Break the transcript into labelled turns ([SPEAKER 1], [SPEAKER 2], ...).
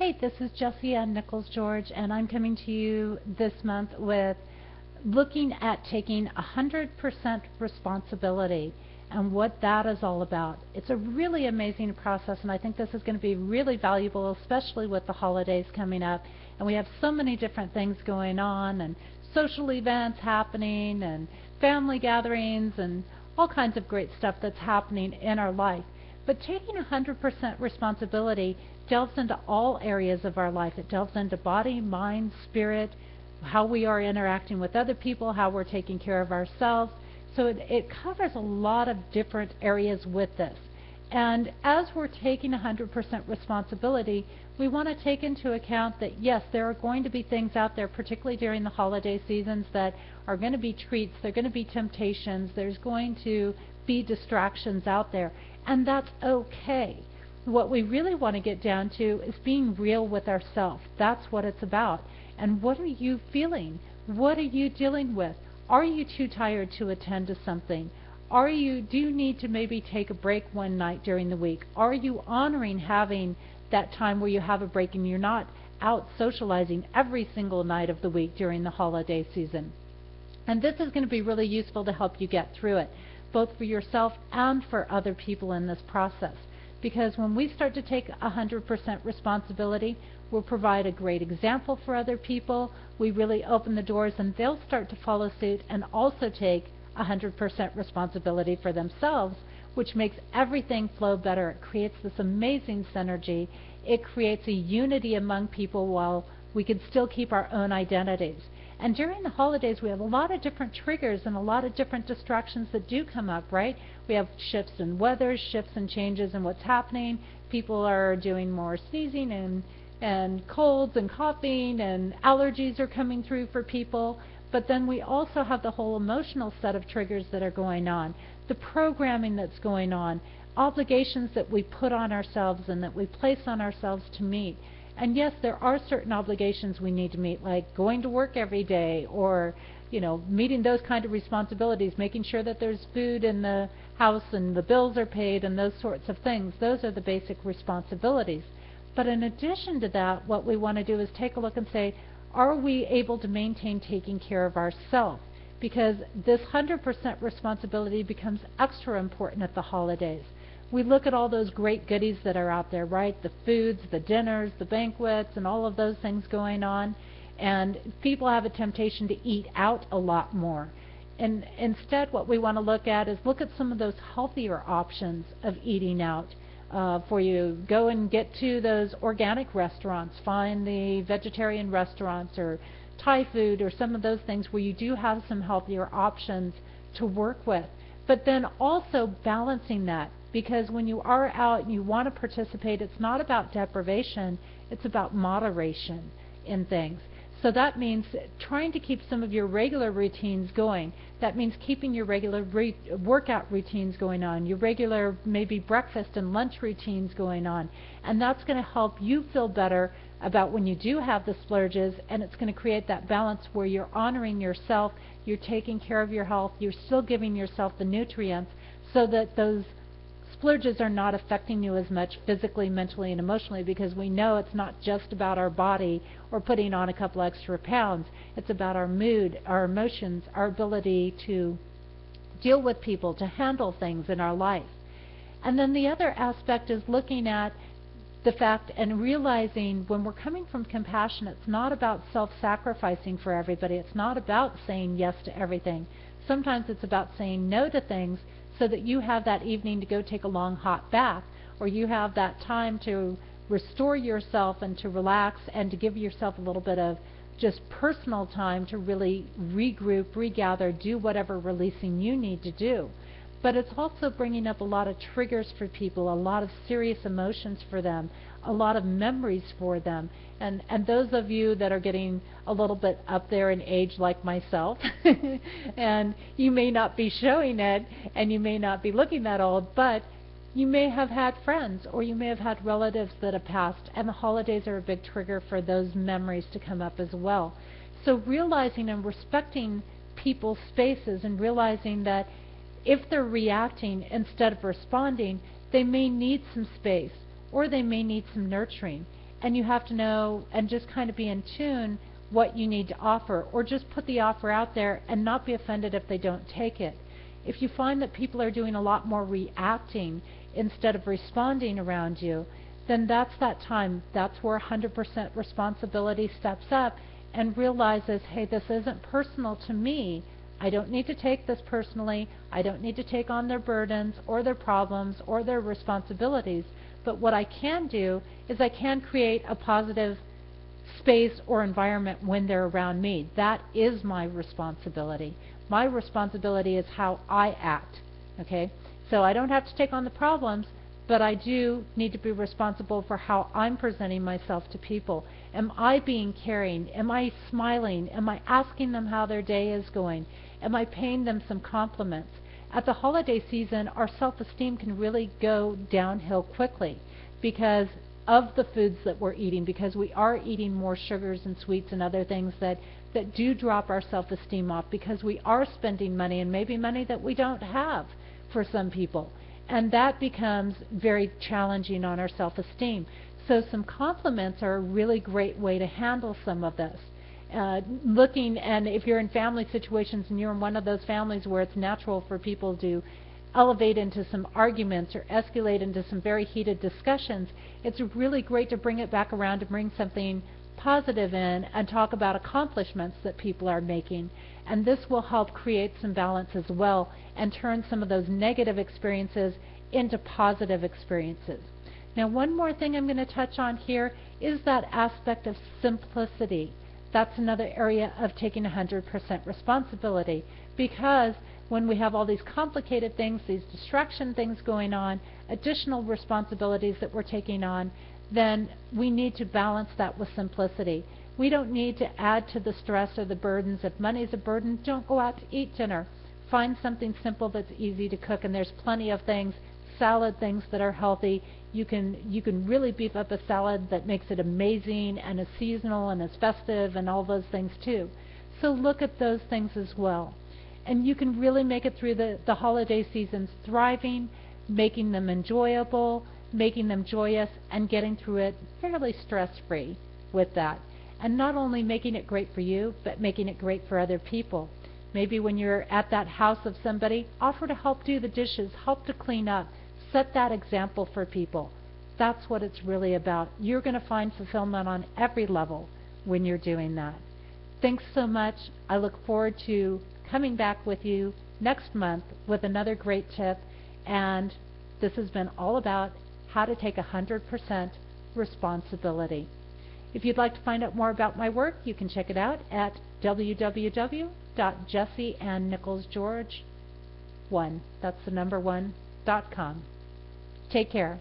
[SPEAKER 1] Hey, this is Jessie Ann Nichols George, and I'm coming to you this month with looking at taking 100% responsibility and what that is all about. It's a really amazing process, and I think this is going to be really valuable, especially with the holidays coming up. And we have so many different things going on, and social events happening, and family gatherings, and all kinds of great stuff that's happening in our life. But taking 100% responsibility delves into all areas of our life. It delves into body, mind, spirit, how we are interacting with other people, how we're taking care of ourselves. So it covers a lot of different areas with this. And as we're taking 100% responsibility, we want to take into account that, yes, there are going to be things out there, particularly during the holiday seasons, that are going to be treats, they're going to be temptations, there's going to be distractions out there, and that's okay. What we really want to get down to is being real with ourselves. That's what it's about. And what are you feeling? What are you dealing with? Are you too tired to attend to something? Do you need to maybe take a break one night during the week? Are you honoring having that time where you have a break and you're not out socializing every single night of the week during the holiday season? And this is going to be really useful to help you get through it, both for yourself and for other people in this process. Because when we start to take 100% responsibility, we'll provide a great example for other people. We really open the doors, and they'll start to follow suit and also take 100% responsibility for themselves, which makes everything flow better. It creates this amazing synergy. It creates a unity among people while we can still keep our own identities. And during the holidays, we have a lot of different triggers and a lot of different distractions that do come up, right? We have shifts in weather, shifts and changes in what's happening. People are doing more sneezing and colds and coughing, and allergies are coming through for people. But then we also have the whole emotional set of triggers that are going on, the programming that's going on, obligations that we put on ourselves and that we place on ourselves to meet. And yes, there are certain obligations we need to meet, like going to work every day, or meeting those kind of responsibilities, making sure that there's food in the house and the bills are paid and those sorts of things. Those are the basic responsibilities. But in addition to that, what we want to do is take a look and say, are we able to maintain taking care of ourselves? Because this 100% responsibility becomes extra important at the holidays. We look at all those great goodies that are out there, right? The foods, the dinners, the banquets, and all of those things going on. And people have a temptation to eat out a lot more. And instead, what we want to look at is look at some of those healthier options of eating out. For you, go and get to those organic restaurants, find the vegetarian restaurants or Thai food or some of those things where you do have some healthier options to work with. But then also balancing that, because when you are out and you want to participate, it's not about deprivation, it's about moderation in things. So that means trying to keep some of your regular routines going. That means keeping your regular workout routines going on, your regular maybe breakfast and lunch routines going on. And that's going to help you feel better about when you do have the splurges, and it's going to create that balance where you're honoring yourself, you're taking care of your health, you're still giving yourself the nutrients so that those splurges are not affecting you as much physically, mentally, and emotionally, because we know it's not just about our body or putting on a couple extra pounds. It's about our mood, our emotions, our ability to deal with people, to handle things in our life. And then the other aspect is looking at the fact and realizing when we're coming from compassion, it's not about self-sacrificing for everybody. It's not about saying yes to everything. Sometimes it's about saying no to things so that you have that evening to go take a long hot bath, or you have that time to restore yourself and to relax and to give yourself a little bit of just personal time to really regroup, regather, do whatever releasing you need to do. But it's also bringing up a lot of triggers for people, a lot of serious emotions for them, a lot of memories for them. And those of you that are getting a little bit up there in age like myself, and you may not be showing it, and you may not be looking that old, but you may have had friends or you may have had relatives that have passed, and the holidays are a big trigger for those memories to come up as well. So realizing and respecting people's spaces and realizing that if they're reacting instead of responding, they may need some space or they may need some nurturing. and you have to know and just kind of be in tune what you need to offer, or just put the offer out there and not be offended if they don't take it. If you find that people are doing a lot more reacting instead of responding around you, then that's that time. That's where 100% responsibility steps up and realizes, hey, this isn't personal to me. I don't need to take this personally. I don't need to take on their burdens or their problems or their responsibilities. But what I can do is I can create a positive space or environment when they're around me. That is my responsibility. My responsibility is how I act. Okay? So I don't have to take on the problems, but I do need to be responsible for how I'm presenting myself to people. Am I being caring? Am I smiling? Am I asking them how their day is going? Am I paying them some compliments? At the holiday season, our self-esteem can really go downhill quickly because of the foods that we're eating, because we are eating more sugars and sweets and other things that do drop our self-esteem off, because we are spending money, and maybe money that we don't have for some people. And that becomes very challenging on our self-esteem. So some compliments are a really great way to handle some of this. And if you're in family situations and you're in one of those families where it's natural for people to elevate into some arguments or escalate into some very heated discussions, it's really great to bring it back around, to bring something positive in and talk about accomplishments that people are making. And this will help create some balance as well and turn some of those negative experiences into positive experiences. Now, one more thing I'm going to touch on here is that aspect of simplicity. That's another area of taking 100% responsibility, because when we have all these complicated things, these distraction things going on, additional responsibilities that we're taking on, then we need to balance that with simplicity. We don't need to add to the stress or the burdens. If money's a burden, don't go out to eat dinner. Find something simple that's easy to cook, and there's plenty of things, salad things that are healthy. You can really beef up a salad that makes it amazing and is seasonal and is festive and all those things too. So look at those things as well. And you can really make it through the holiday seasons thriving, making them enjoyable, making them joyous, and getting through it fairly stress-free with that. And not only making it great for you, but making it great for other people. Maybe when you're at that house of somebody, offer to help do the dishes, help to clean up, set that example for people. That's what it's really about. You're going to find fulfillment on every level when you're doing that. Thanks so much. I look forward to coming back with you next month with another great tip. And this has been all about how to take 100% responsibility. If you'd like to find out more about my work, you can check it out at www.jessieannicholsgeorge1, that's the number 1.com. Take care.